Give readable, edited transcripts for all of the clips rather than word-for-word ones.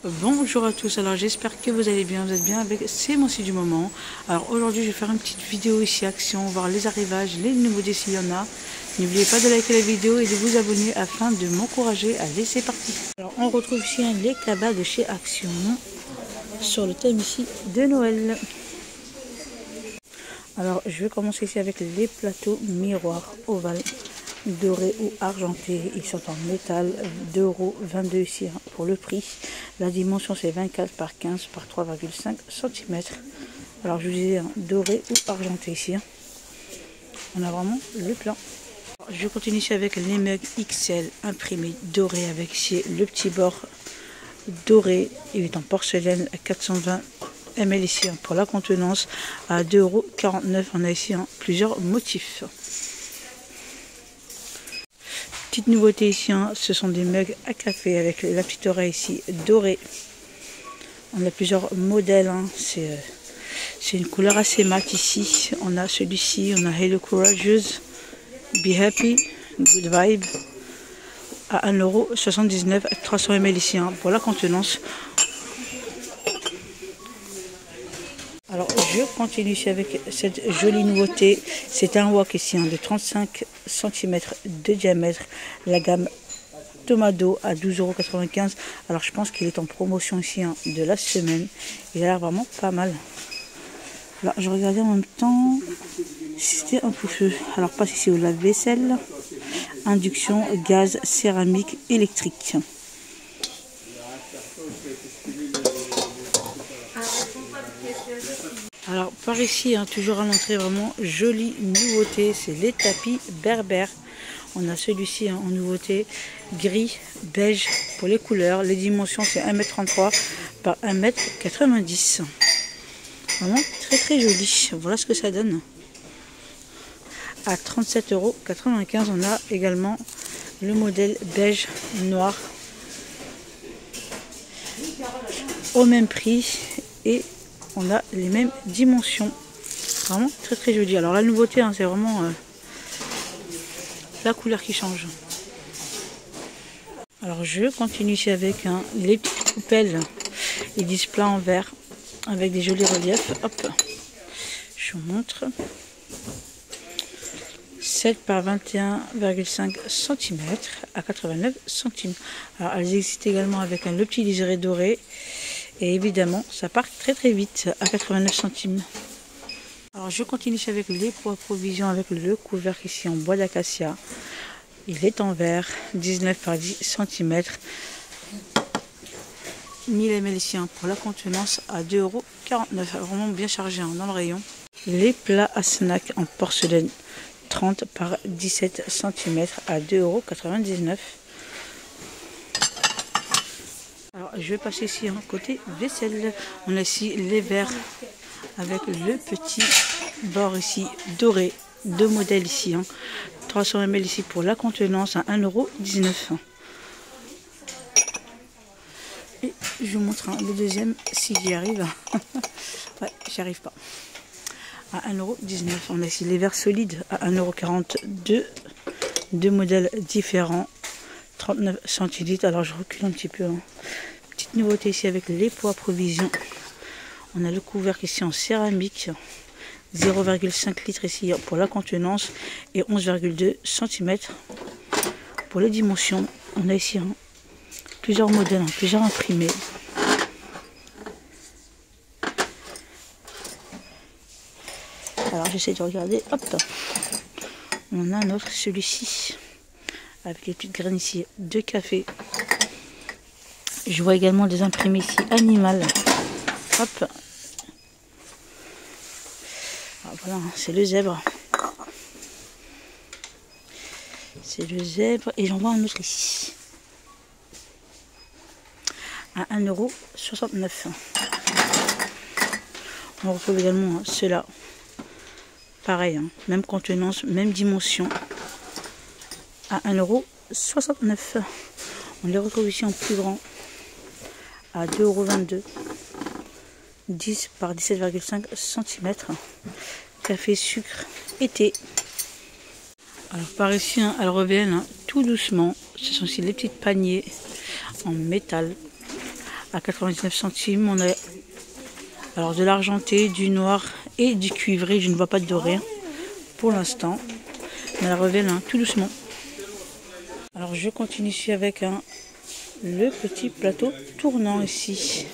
Bonjour à tous, alors j'espère que vous allez bien, vous êtes bien avec c'est moi aussi du moment. Alors aujourd'hui je vais faire une petite vidéo ici action, voir les arrivages, les nouveautés s'il y en a. N'oubliez pas de liker la vidéo et de vous abonner afin de m'encourager à laisser partir. Alors on retrouve ici les cabas de chez Action sur le thème ici de Noël. Alors je vais commencer ici avec les plateaux miroirs ovales dorés ou argentés. Ils sont en métal, 2,22 € ici pour le prix. La dimension c'est 24 par 15 par 3,5 cm. Alors je vous disais doré ou argenté ici. On a vraiment le plan. Je continue ici avec les mugs XL imprimés dorés avec ici le petit bord doré. Il est en porcelaine à 420 ml ici pour la contenance à 2,49 €. On a ici plusieurs motifs. Petite nouveauté ici, ce sont des mugs à café avec la petite oreille ici dorée. On a plusieurs modèles, c'est une couleur assez mat ici. On a celui-ci, on a Hello Courageous, Be Happy, Good Vibe à 1,79 €, 300 ml ici pour la contenance. Alors je continue ici avec cette jolie nouveauté. C'est un wok ici de 35 cm de diamètre. La gamme Tomado à 12,95 €. Alors je pense qu'il est en promotion ici de la semaine. Il a l'air vraiment pas mal. Là je regardais en même temps si c'était un pouce-feu. Alors passe ici au lave-vaisselle. Induction, gaz, céramique, électrique. Alors par ici, toujours à l'entrée, vraiment jolie nouveauté, c'est les tapis berbères. On a celui-ci en nouveauté, gris, beige pour les couleurs. Les dimensions c'est 1,33 m par 1,90 m. Vraiment très joli. Voilà ce que ça donne. À 37,95 €, on a également le modèle beige noir au même prix et on a les mêmes dimensions. Vraiment très joli. Alors la nouveauté, c'est vraiment la couleur qui change. Alors je continue ici avec les petites coupelles. Ils disent plat en verre avec des jolis reliefs. Hop, je vous montre. 7 par 21,5 cm à 89 centimes. Alors elles existent également avec le petit liseré doré. Et évidemment, ça part très vite à 89 centimes. Alors je continue ici avec les poids provisions avec le couvercle ici en bois d'acacia. Il est en verre, 19 par 10 cm. 1000 ml ici pour la contenance à 2,49 €. Vraiment bien chargé dans le rayon. Les plats à snack en porcelaine, 30 par 17 cm à 2,99 €. Alors, je vais passer ici côté vaisselle. On a ici les verres avec le petit bord ici doré. Deux modèles ici. 300 ml ici pour la contenance à 1,19 €. Et je vous montre le deuxième s'il y arrive. Ouais, j'y arrive pas. À 1,19 €. On a ici les verres solides à 1,42 €. Deux modèles différents. 39 centilitres. Alors je recule un petit peu. Petite nouveauté ici avec les poids provisions. On a le couvercle ici en céramique. 0,5 litres ici pour la contenance et 11,2 cm pour les dimensions. On a ici plusieurs modèles, plusieurs imprimés. Alors j'essaie de regarder. Hop, on a un autre, celui-ci avec les petites graines ici de café. Je vois également des imprimés ici animal. Hop. Alors voilà, c'est le zèbre. C'est le zèbre. Et j'en vois un autre ici. À 1,69 €. On retrouve également ceux-là. Pareil, même contenance, même dimension. À 1,69 €. On les retrouve ici en plus grand. À 2,22 €. 10 par 17,5 cm. Café, sucre, été. Alors par ici, elles reviennent tout doucement. Ce sont aussi les petits paniers en métal à 99 centimes. On a alors de l'argenté, du noir et du cuivré. Je ne vois pas de doré pour l'instant, mais elle revient tout doucement. Alors je continue ici avec le petit plateau tournant ici.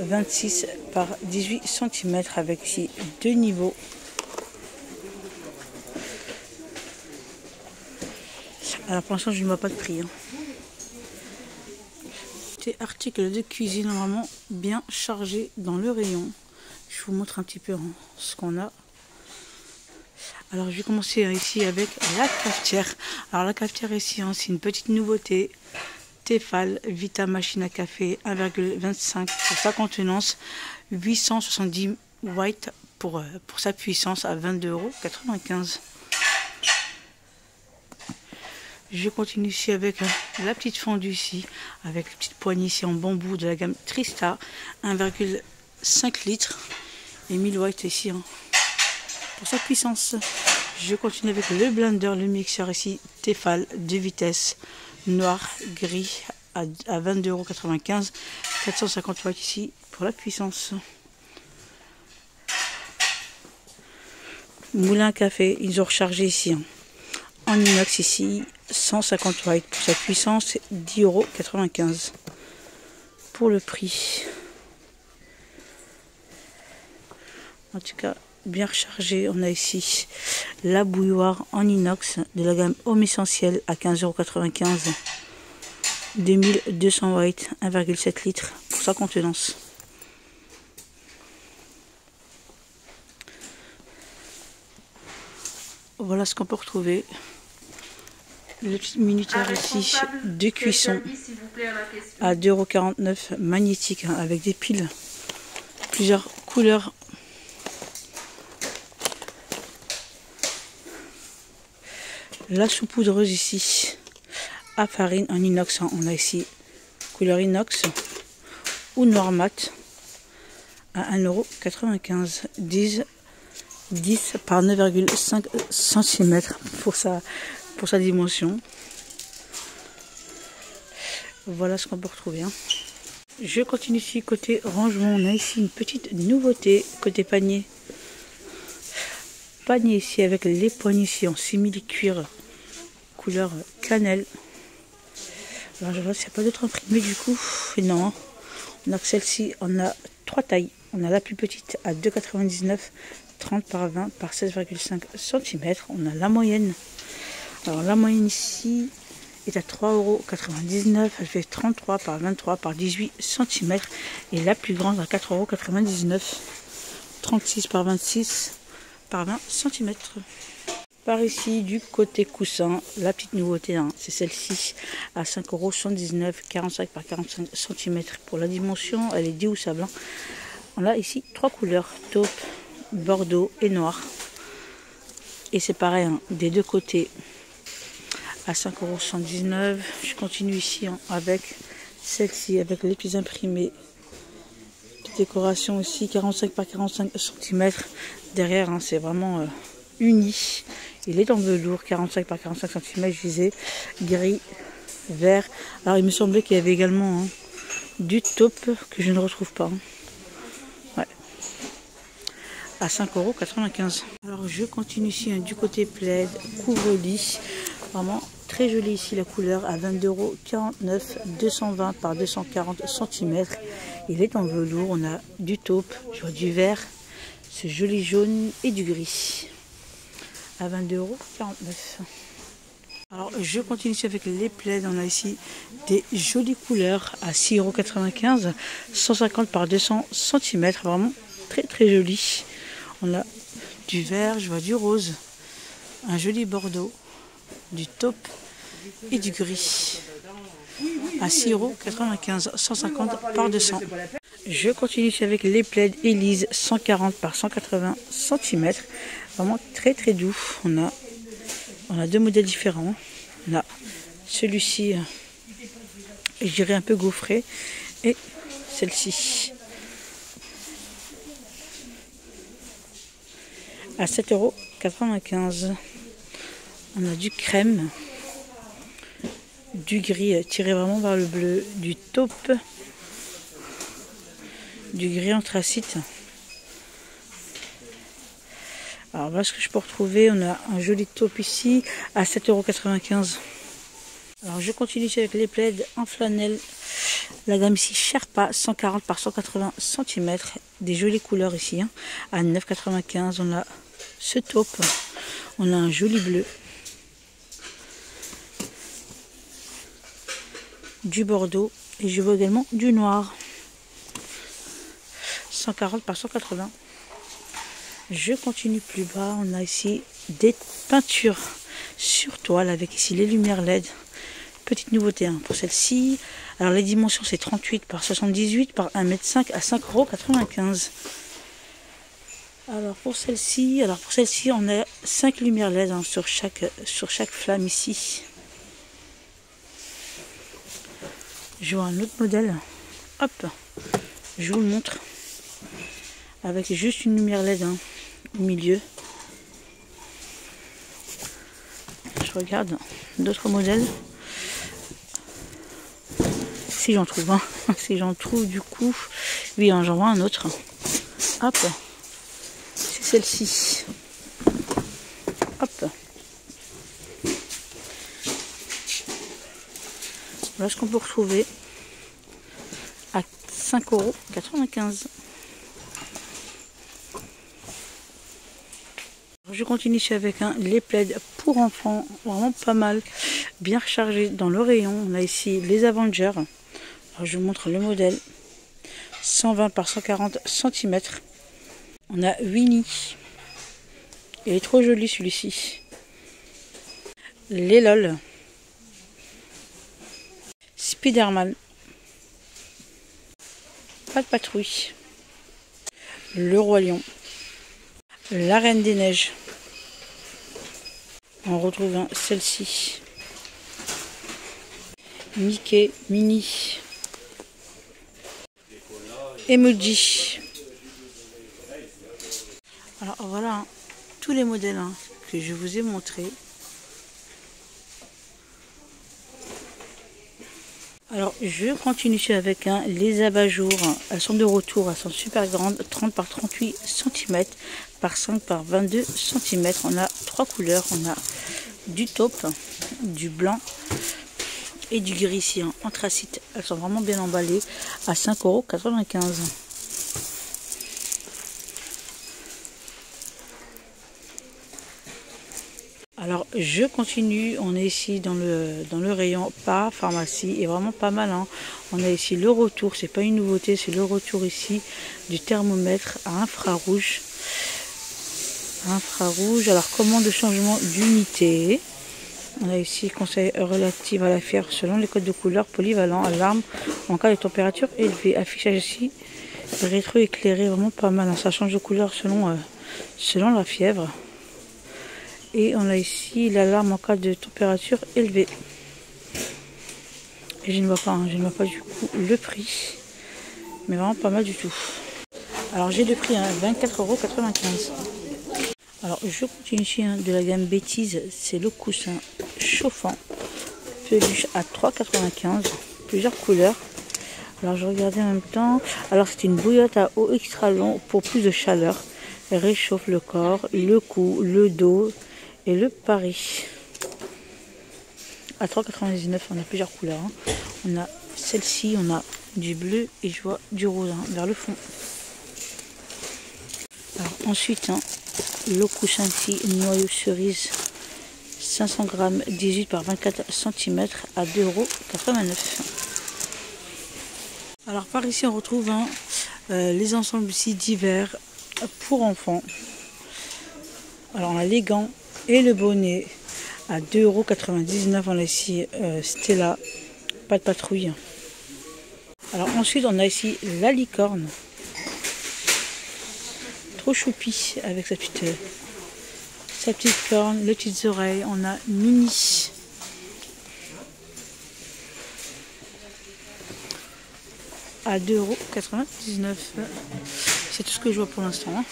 26 par 18 cm avec ici 2 niveaux. Alors pour l'instant je ne vois pas de prix. Ces articles de cuisine vraiment bien chargés dans le rayon. Je vous montre un petit peu ce qu'on a. Alors je vais commencer ici avec la cafetière. Alors la cafetière ici, c'est une petite nouveauté. Tefal Vita machine à café 1,25 pour sa contenance, 870 watts pour sa puissance à 22,95 €. Je continue ici avec la petite fondue ici, avec la petite poignée ici en bambou de la gamme Trista, 1,5 litres et 1000 watts ici pour sa puissance. Je continue avec le blender, le mixeur ici, Tefal 2 vitesses, noir, gris à 22,95 €, 450 watts ici pour la puissance. Moulin à café, ils ont rechargé ici en inox ici, 150 watts pour sa puissance, 10,95 € pour le prix. En tout cas, bien rechargé. On a ici la bouilloire en inox de la gamme Homme Essentiel à 15,95 €, 2200 watts, 1,7 litres pour sa contenance. Voilà ce qu'on peut retrouver. Le petit minuteur ici de cuisson à 2,49 € magnétique avec des piles, plusieurs couleurs. La saupoudreuse ici à farine en inox. On a ici couleur inox ou noir mat à 1,95 €, 10 par 9,5 cm pour sa dimension. Voilà ce qu'on peut retrouver. Je continue ici côté rangement. On a ici une petite nouveauté côté panier. Panier ici avec les poignées ici en simili cuir couleur cannelle. Alors je vois s'il n'y a pas d'autres imprimés du coup. Non, on a que celle-ci. On a 3 tailles. On a la plus petite à 2,99 €, 30 par 20 par 16,5 cm. On a la moyenne. Alors la moyenne ici est à 3,99 €. Elle fait 33 par 23 par 18 cm. Et la plus grande à 4,99 €, 36 par 26 par 20 cm. Par ici, du côté coussin, la petite nouveauté, c'est celle-ci à 5,79 €, 45 par 45 cm. Pour la dimension, elle est déhoussable. On a ici 3 couleurs, taupe, bordeaux et noir. Et c'est pareil, des deux côtés à 5,79 €. Je continue ici avec celle-ci, avec les petits imprimés. Petite décoration ici, 45 par 45 cm. Derrière, c'est vraiment uni. Il est en velours, 45 par 45 cm, je disais, gris, vert. Alors il me semblait qu'il y avait également du taupe que je ne retrouve pas. Ouais. À 5,95 €. Alors je continue ici du côté plaid, couvre-lit. Vraiment très joli ici la couleur à 22,49 €, 220 par 240 cm. Il est en velours, on a du taupe, je vois du vert, ce joli jaune et du gris. À 22,49 €. Alors je continue ici avec les plaids. On a ici des jolies couleurs à 6,95 €, 150 par 200 cm, vraiment très très joli. On a du vert, je vois du rose, un joli bordeaux, du taupe et du gris à 6,95 €, 150 par 200. Je continue ici avec les plaids Elise 140 par 180 cm. Vraiment très très doux. On a deux modèles différents. On a celui-ci, je dirais un peu gaufré, et celle-ci à 7,95 €. On a du crème, du gris tiré vraiment vers le bleu, du taupe du gris anthracite. Alors voilà ce que je peux retrouver. On a un joli taupe ici à 7,95 €. Alors je continue ici avec les plaids en flanelle. La gamme ici Sherpa 140 par 180 cm. Des jolies couleurs ici hein, à 9,95 €. On a ce taupe. On a un joli bleu. Du bordeaux. Et je vois également du noir. 140 par 180. Je continue plus bas. On a ici des peintures sur toile avec ici les lumières LED. Petite nouveauté hein, pour celle-ci. Alors les dimensions c'est 38 par 78 par 1,5 m à 5,95 €. Alors pour celle-ci, on a 5 lumières LED hein, sur chaque flamme ici. Je vois un autre modèle. Hop, je vous le montre. Avec juste une lumière LED hein, au milieu. Je regarde d'autres modèles. Si j'en trouve un. Si j'en trouve du coup. Oui, hein, j'en vois un autre. Hop. C'est celle-ci. Hop. Voilà ce qu'on peut retrouver à 5,95 €. Je continue ici avec les plaids pour enfants, vraiment pas mal, bien rechargés dans le rayon. On a ici les Avengers. Alors, je vous montre le modèle. 120 par 140 cm. On a Winnie. Il est trop joli celui-ci. Les LOL. Spider-Man. Pas de patrouille. Le Roi Lion. La Reine des Neiges. On retrouve celle-ci. Mickey, Minnie. Emoji. Alors voilà hein, tous les modèles hein, que je vous ai montrés. Alors je continue avec les abat-jours. Elles sont de retour, elles sont super grandes, 30 par 38 cm par 5 par 22 cm. On a 3 couleurs, on a du taupe, du blanc et du gris ici, hein, anthracite. Elles sont vraiment bien emballées à 5,95 €. Alors je continue, on est ici dans le rayon pas pharmacie et vraiment pas mal hein. On a ici le retour, c'est pas une nouveauté, c'est le retour ici du thermomètre à infrarouge. Alors commande de changement d'unité. On a ici conseil relatif à la fièvre selon les codes de couleur polyvalent, alarme en cas de température élevée. Affichage ici rétro-éclairé, vraiment pas mal hein. Ça change de couleur selon la fièvre. Et on a ici l'alarme en cas de température élevée. Et je ne vois pas du coup le prix. Mais vraiment pas mal du tout. Alors j'ai le prix à 24,95 €. Alors je continue ici de la gamme Bêtise. C'est le coussin chauffant. Peluche à 3,95 €. Plusieurs couleurs. Alors je regardais en même temps. Alors c'est une bouillotte à eau extra long pour plus de chaleur. Elle réchauffe le corps, le cou, le dos et le pari. À 3,99 €, on a plusieurs couleurs. Hein. On a celle-ci, on a du bleu et je vois du rose hein, vers le fond. Alors ensuite, hein, le coussin ici, noyau cerise, 500 grammes, 18 par 24 cm à 2,89 €. Alors par ici, on retrouve hein, les ensembles ici d'hiver pour enfants. Alors on a les gants et le bonnet à 2,99 €. On a ici Stella, pas de patrouille. Alors ensuite on a ici la licorne, trop choupi avec sa petite corne, les petites oreilles. On a Mini à 2,99 €. C'est tout ce que je vois pour l'instant. Hein.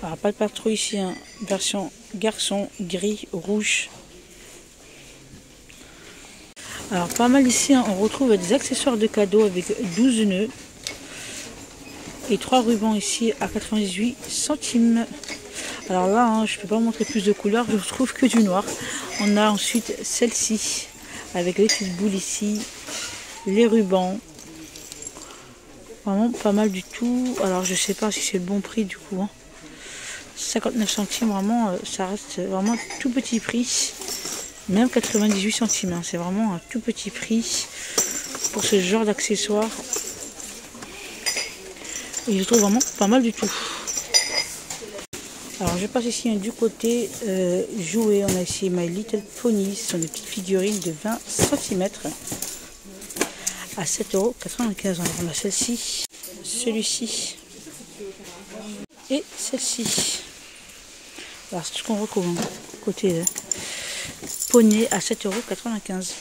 Alors, pas de patrouille ici, hein. Version garçon, gris, rouge. Alors pas mal ici, hein, on retrouve des accessoires de cadeaux avec 12 nœuds et 3 rubans ici à 98 centimes. Alors là, hein, je ne peux pas montrer plus de couleurs, je trouve que du noir. On a ensuite celle-ci avec les petites boules ici, les rubans. Vraiment pas mal du tout. Alors je sais pas si c'est le bon prix du coup. Hein. 59 centimes, vraiment, ça reste vraiment tout petit prix. Même 98 centimes, hein, c'est vraiment un tout petit prix pour ce genre d'accessoires. Et je trouve vraiment pas mal du tout. Alors je passe ici du côté jouets. On a ici My Little Pony. Ce sont des petites figurines de 20 cm à 7,95 €. Alors on a celle-ci, celui-ci et celle-ci. Alors c'est tout ce qu'on retrouve hein, côté poney à 7,95 €.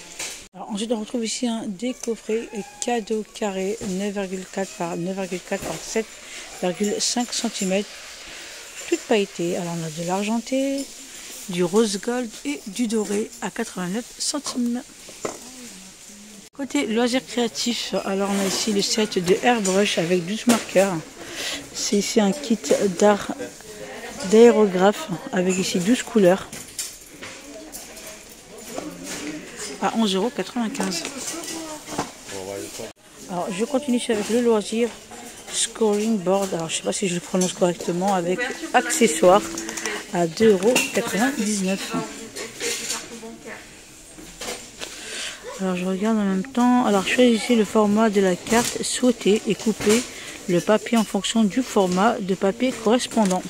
Alors ensuite on retrouve ici des coffrets cadeaux carrés 9,4 par 9,4 par 7,5 cm. Toutes pailletées. Alors on a de l'argenté, du rose gold et du doré à 89 centimes. Côté loisirs créatifs, alors on a ici le set de airbrush avec 12 marqueurs. C'est ici un kit d'art d'aérographe avec ici 12 couleurs à 11,95 €. Alors je continue avec le loisir scoring board. Alors je ne sais pas si je le prononce correctement, avec accessoires à 2,99 €. Alors je regarde en même temps. Alors choisissez le format de la carte souhaitée et coupez le papier en fonction du format de papier correspondant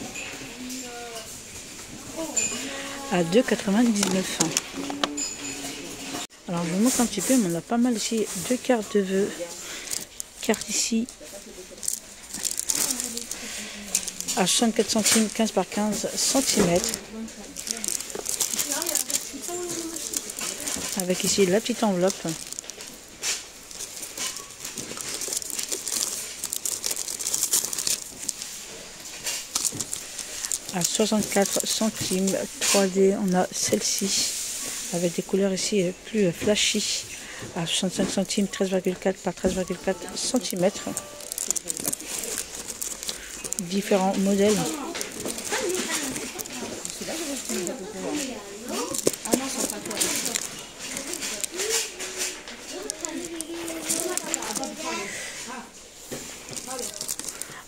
à 2,99 €. Alors je vous montre un petit peu, mais on a pas mal ici de cartes de vœux. Carte ici à 64 centimes, 15 par 15 cm. Avec ici la petite enveloppe. À 64 centimes, 3D, on a celle-ci. Avec des couleurs ici plus flashy. À 65 centimes, 13,4 par 13,4 cm. Différents modèles.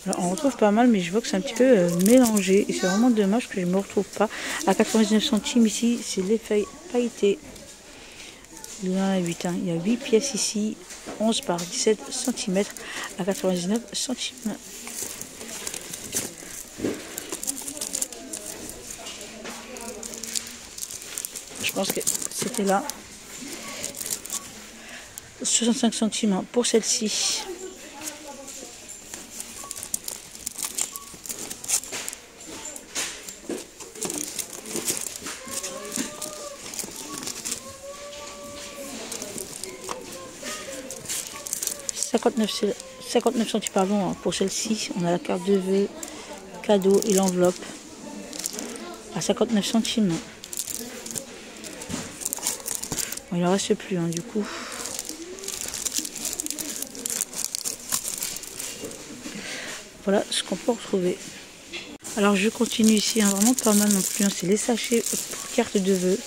Alors, on retrouve pas mal, mais je vois que c'est un petit peu mélangé. Et c'est vraiment dommage que je ne me retrouve pas. À 99 centimes ici, c'est les feuilles pailletées. Il y en a 8. Hein. Il y a 8 pièces ici. 11 par 17 cm à 99 centimes. Je pense que c'était là. 65 centimes pour celle-ci. « 59 centimes pardon, pour celle-ci. On a la carte de vœux, cadeau et l'enveloppe à 59 centimes. Bon, il n'en reste plus du coup. Voilà ce qu'on peut retrouver. Alors je continue ici, vraiment pas mal non plus. C'est les sachets pour carte de vœux.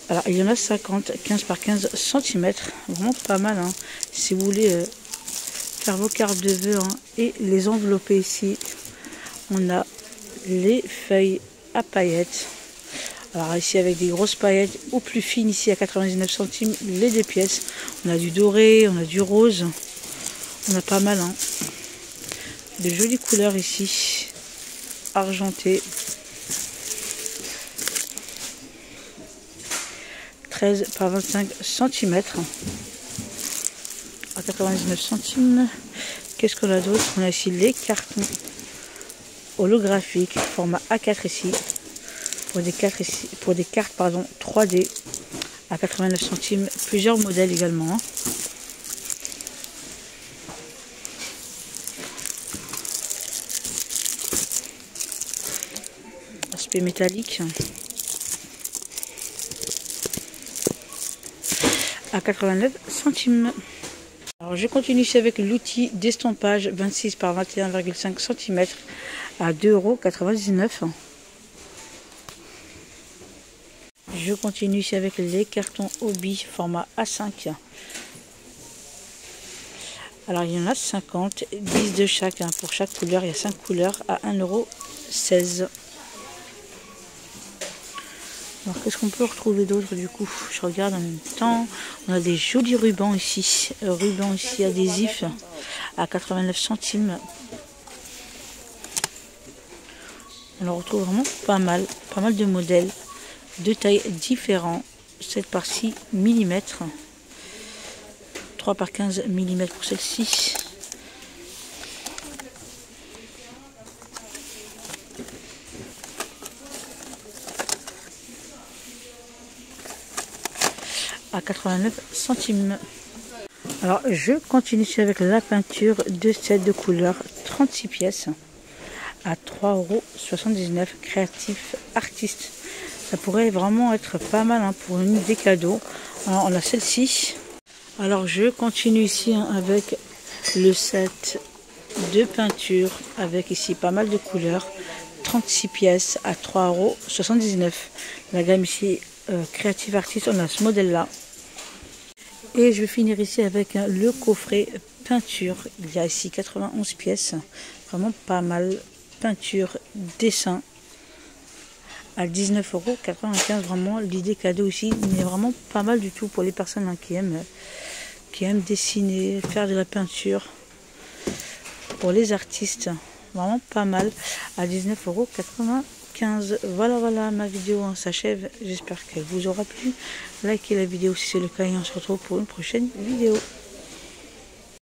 Alors il y en a 50, 15 par 15 cm. Vraiment pas mal. Hein. Si vous voulez faire vos cartes de vœux et les envelopper ici, on a les feuilles à paillettes. Alors ici avec des grosses paillettes ou plus fines ici à 99 centimes les 2 pièces. On a du doré, on a du rose. On a pas mal. Hein. De jolies couleurs ici. Argenté. 13 par 25 cm. À 99 centimes. Qu'est-ce qu'on a d'autre? On a ici les cartons holographiques. Format A4 ici. Pour des cartes 3D. À 89 centimes. Plusieurs modèles également. Hein. Aspect métallique. à 89 centimes. Alors je continue ici avec l'outil d'estampage 26 par 21,5 cm à 2,99 €. Je continue ici avec les cartons Hobby format A5. Alors il y en a 50, 10 de chaque, pour chaque couleur, il y a 5 couleurs à 1,16 €. Alors qu'est-ce qu'on peut retrouver d'autre du coup? Je regarde en même temps. On a des jolis rubans ici. Rubans ici adhésifs à 89 centimes. On en retrouve vraiment pas mal de modèles de tailles différents. 7 par 6 mm. 3 par 15 mm pour celle-ci. À 89 centimes. Alors je continue ici avec la peinture de sets de couleurs 36 pièces à 3,79 € créatif artiste. Ça pourrait vraiment être pas mal pour une idée cadeau. Alors, on a celle-ci. Alors je continue ici avec le set de peinture avec ici pas mal de couleurs, 36 pièces à 3,79 €. La gamme ici créative artiste, on a ce modèle là. Et je vais finir ici avec le coffret peinture. Il y a ici 91 pièces, vraiment pas mal. Peinture, dessin à 19,95 €. Vraiment l'idée cadeau aussi, mais vraiment pas mal du tout pour les personnes qui aiment dessiner, faire de la peinture. Pour les artistes, vraiment pas mal à 19,95 €. Voilà, ma vidéo s'achève. J'espère qu'elle vous aura plu. Likez la vidéo si c'est le cas et on se retrouve pour une prochaine vidéo.